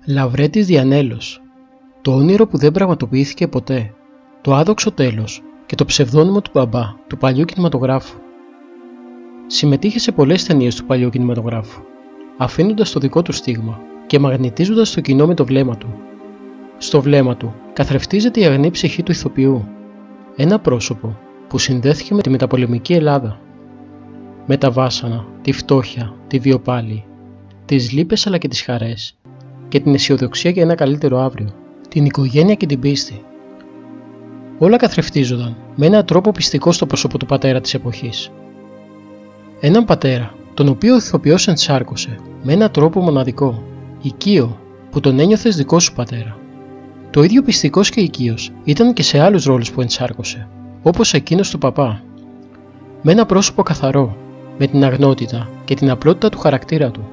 Λαβρέντης Διανέλος. Το όνειρο που δεν πραγματοποιήθηκε ποτέ. Το άδοξο τέλος και το ψευδόνυμο του μπαμπά του παλιού κινηματογράφου. Συμμετείχε σε πολλές ταινίες του παλιού κινηματογράφου, αφήνοντας το δικό του στίγμα και μαγνητίζοντας το κοινό με το βλέμμα του. Στο βλέμμα του καθρεφτίζεται η αγνή ψυχή του ηθοποιού. Ένα πρόσωπο που συνδέθηκε με τη μεταπολεμική Ελλάδα. Με τα βάσανα, τη φτώχεια, τη βιοπάλη, τις λύπες αλλά και τις χαρές και την αισιοδοξία για ένα καλύτερο αύριο, την οικογένεια και την πίστη. Όλα καθρεφτίζονταν με έναν τρόπο πιστικό στο πρόσωπο του πατέρα της εποχής. Έναν πατέρα, τον οποίο ο ηθοποιός ενσάρκωσε με έναν τρόπο μοναδικό, οικείο, που τον ένιωθες δικό σου πατέρα. Το ίδιο πιστικός και οικείος ήταν και σε άλλους ρόλους που ενσάρκωσε, όπως εκείνος του παπά. Με ένα πρόσωπο καθαρό, με την αγνότητα και την απλότητα του χαρακτήρα του.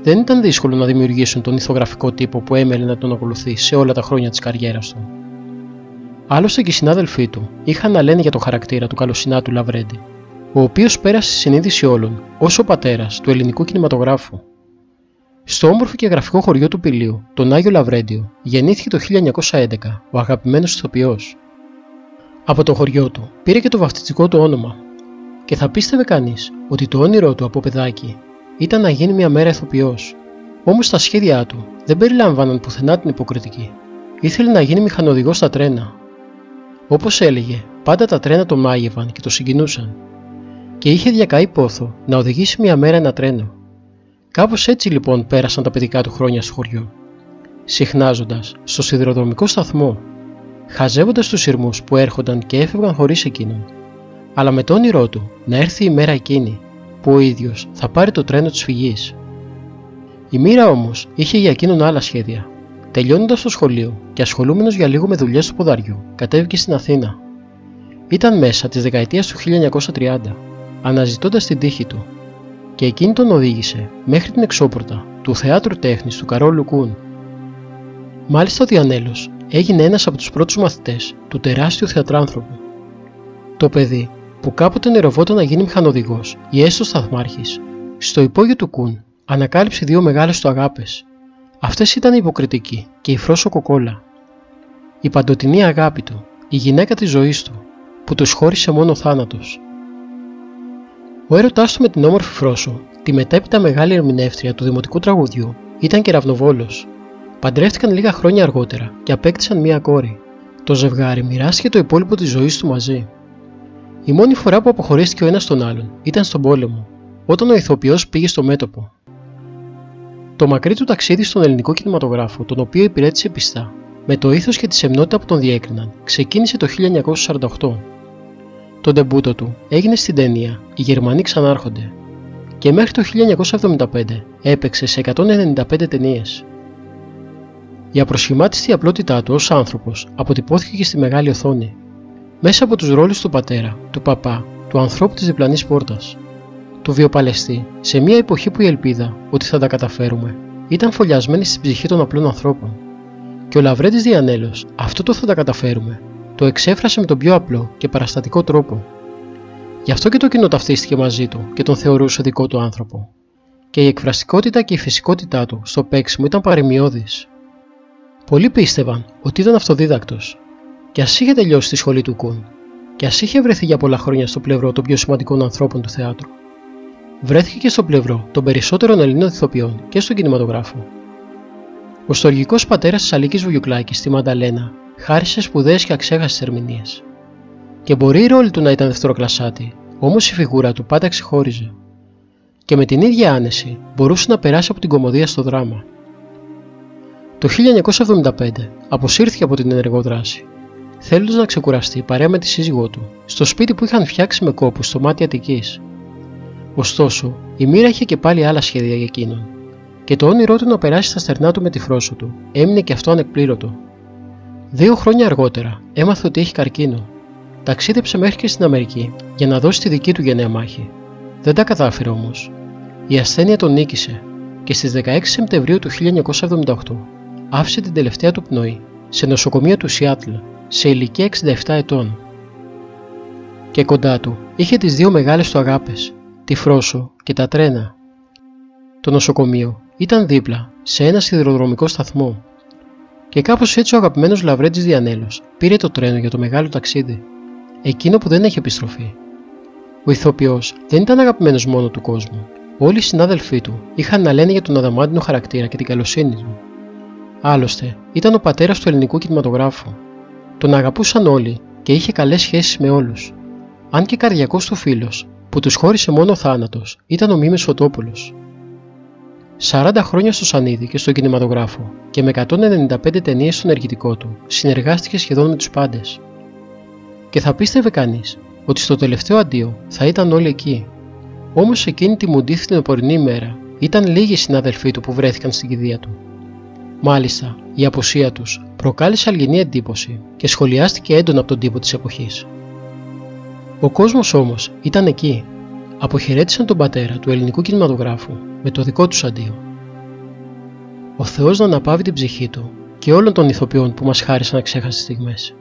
Δεν ήταν δύσκολο να δημιουργήσουν τον ηθογραφικό τύπο που έμελε να τον ακολουθεί σε όλα τα χρόνια της καριέρας του. Άλλωστε και οι συνάδελφοί του είχαν να λένε για το χαρακτήρα του καλοσυνάτου Λαβρέντη, ο οποίος πέρασε στη συνείδηση όλων ως ο πατέρας του ελληνικού κινηματογράφου. Στο όμορφο και γραφικό χωριό του Πηλίου, τον Άγιο Λαβρέντιο, γεννήθηκε το 1911 ο αγαπημένος ηθοποιός. Από το χωριό του πήρε και το βαφτιστικό του όνομα, και θα πίστευε κανείς ότι το όνειρό του από παιδάκι ήταν να γίνει μια μέρα ηθοποιός. Όμως τα σχέδιά του δεν περιλάμβαναν πουθενά την υποκριτική. Ήθελε να γίνει μηχανοδηγός στα τρένα. Όπως έλεγε, πάντα τα τρένα τον μάγευαν και το συγκινούσαν, και είχε διακαεί πόθο να οδηγήσει μια μέρα ένα τρένο. Κάπως έτσι λοιπόν πέρασαν τα παιδικά του χρόνια στο χωριό, συχνάζοντας στο σιδηροδρομικό σταθμό, χαζεύοντας τους σειρμούς που έρχονταν και έφευγαν χωρίς εκείνον, αλλά με το όνειρό του να έρθει η μέρα εκείνη που ο ίδιος θα πάρει το τρένο της φυγής. Η μοίρα όμως είχε για εκείνον άλλα σχέδια. Τελειώνοντας το σχολείο και ασχολούμενος για λίγο με δουλειές του ποδαριού, κατέβηκε στην Αθήνα. Ήταν μέσα της δεκαετίας του 1930, αναζητώντας την τύχη του, και εκείνη τον οδήγησε μέχρι την εξώπορτα του Θεάτρου Τέχνης του Καρόλου Κουν. Μάλιστα ο Διανέλος έγινε ένας από τους πρώτους μαθητές του τεράστιου θεατράνθρωπου. Το παιδί, που κάποτε ονειρευόταν να γίνει μηχανοδηγός ή έστω σταθμάρχης, στο υπόγειο του Κουν ανακάλυψε δύο μεγάλες του αγάπες. Αυτές ήταν η υποκριτική και η Φρόσο Κοκόλα. Η παντοτινή αγάπη του, η γυναίκα της ζωής του, που τους χώρισε μόνο ο θάνατος. Ο έρωτάς του με την όμορφη Φρόσο, τη μετέπειτα μεγάλη ερμηνεύτρια του δημοτικού τραγουδιού, ήταν κεραυνοβόλος. Παντρεύτηκαν λίγα χρόνια αργότερα και απέκτησαν μία κόρη. Το ζευγάρι μοιράστηκε το υπόλοιπο της ζωής του μαζί. Η μόνη φορά που αποχωρίστηκε ο ένας τον άλλον ήταν στον πόλεμο, όταν ο ηθοποιός πήγε στο μέτωπο. Το μακρύ του ταξίδι στον ελληνικό κινηματογράφο, τον οποίο υπηρέτησε πιστά, με το ήθος και τη σεμνότητα που τον διέκριναν, ξεκίνησε το 1948. Το ντεμπούτο του έγινε στην ταινία «Οι Γερμανοί ξανάρχονται» και μέχρι το 1975 έπαιξε σε 195 ταινίες. Η απροσχημάτιστη απλότητά του ως άνθρωπος αποτυπώθηκε και στη μεγάλη οθόνη, μέσα από τους ρόλους του πατέρα, του παπά, του ανθρώπου της διπλανής πόρτας, του βιοπαλαιστή, σε μια εποχή που η ελπίδα ότι θα τα καταφέρουμε ήταν φωλιασμένη στην ψυχή των απλών ανθρώπων. Και ο Λαβρέντης Διανέλος αυτό το «θα τα καταφέρουμε» το εξέφρασε με τον πιο απλό και παραστατικό τρόπο. Γι' αυτό και το κοινό ταυτίστηκε μαζί του και τον θεωρούσε δικό του άνθρωπο. Και η εκφραστικότητα και η φυσικότητά του στο παίξιμο ήταν παρημιώδης. Πολλοί πίστευαν ότι ήταν αυτοδίδακτος, και ας είχε τελειώσει τη σχολή του Κουν, και ας είχε βρεθεί για πολλά χρόνια στο πλευρό των πιο σημαντικών ανθρώπων του θεάτρου. Βρέθηκε και στο πλευρό των περισσότερων Ελλήνων ηθοποιών και στον κινηματογράφο. Ο στοργικός πατέρας της Αλίκης Βουγιουκλάκης στη Μανταλένα χάρισε σπουδαίες και αξέχαστες ερμηνείες. Και μπορεί η ρόλη του να ήταν δευτεροκλασάτη, όμως η φιγούρα του πάντα ξεχώριζε. Και με την ίδια άνεση μπορούσε να περάσει από την κωμωδία στο δράμα. Το 1975 αποσύρθηκε από την ενεργό δράση, θέλοντας να ξεκουραστεί παρέα με τη σύζυγό του, στο σπίτι που είχαν φτιάξει με κόπους στο μάτι Αττικής. Ωστόσο, η μοίρα είχε και πάλι άλλα σχέδια για εκείνον, και το όνειρό του να περάσει στα στερνά του με τη Φρόσο του έμεινε και αυτό ανεκπλήρωτο. 2 χρόνια αργότερα έμαθε ότι έχει καρκίνο. Ταξίδεψε μέχρι και στην Αμερική για να δώσει τη δική του γενναία μάχη. Δεν τα κατάφερε όμως. Η ασθένεια τον νίκησε και στις 16 Σεπτεμβρίου του 1978 άφησε την τελευταία του πνοή σε νοσοκομείο του Σιάτλ, σε ηλικία 67 ετών. Και κοντά του είχε τις δύο μεγάλες του αγάπες, τη Φρόσο και τα τρένα. Το νοσοκομείο ήταν δίπλα, σε ένα σιδηροδρομικό σταθμό. Και κάπως έτσι ο αγαπημένος Λαβρέντης Διανέλος πήρε το τρένο για το μεγάλο ταξίδι, εκείνο που δεν έχει επιστροφή. Ο ηθοποιός δεν ήταν αγαπημένος μόνο του κόσμου. Όλοι οι συνάδελφοί του είχαν να λένε για τον αδαμάντινο χαρακτήρα και την καλοσύνη του. Άλλωστε, ήταν ο πατέρας του ελληνικού κινηματογράφου. Τον αγαπούσαν όλοι και είχε καλές σχέσεις με όλους. Αν και καρδιακός του φίλος, που τους χώρισε μόνο ο θάνατος, ήταν ο Μίμης Φωτόπουλος. 40 χρόνια στο σανίδι και στον κινηματογράφο και με 195 ταινίες στον ενεργητικό του, συνεργάστηκε σχεδόν με τους πάντες. Και θα πίστευε κανείς ότι στο τελευταίο αντίο θα ήταν όλοι εκεί. Όμως εκείνη τη μουντή φθινοπορεινή ημέρα ήταν λίγοι συνάδελφοί του που βρέθηκαν στην κηδεία του. Μάλιστα, η απουσία τους προκάλεσε αλγινή εντύπωση και σχολιάστηκε έντονα από τον τύπο της εποχής. Ο κόσμος όμως ήταν εκεί. Αποχαιρέτησαν τον πατέρα του ελληνικού κινηματογράφου με το δικό τους αντίο. Ο Θεός να αναπαύει την ψυχή του και όλων των ηθοποιών που μας χάρισαν αξέχαστες στιγμές.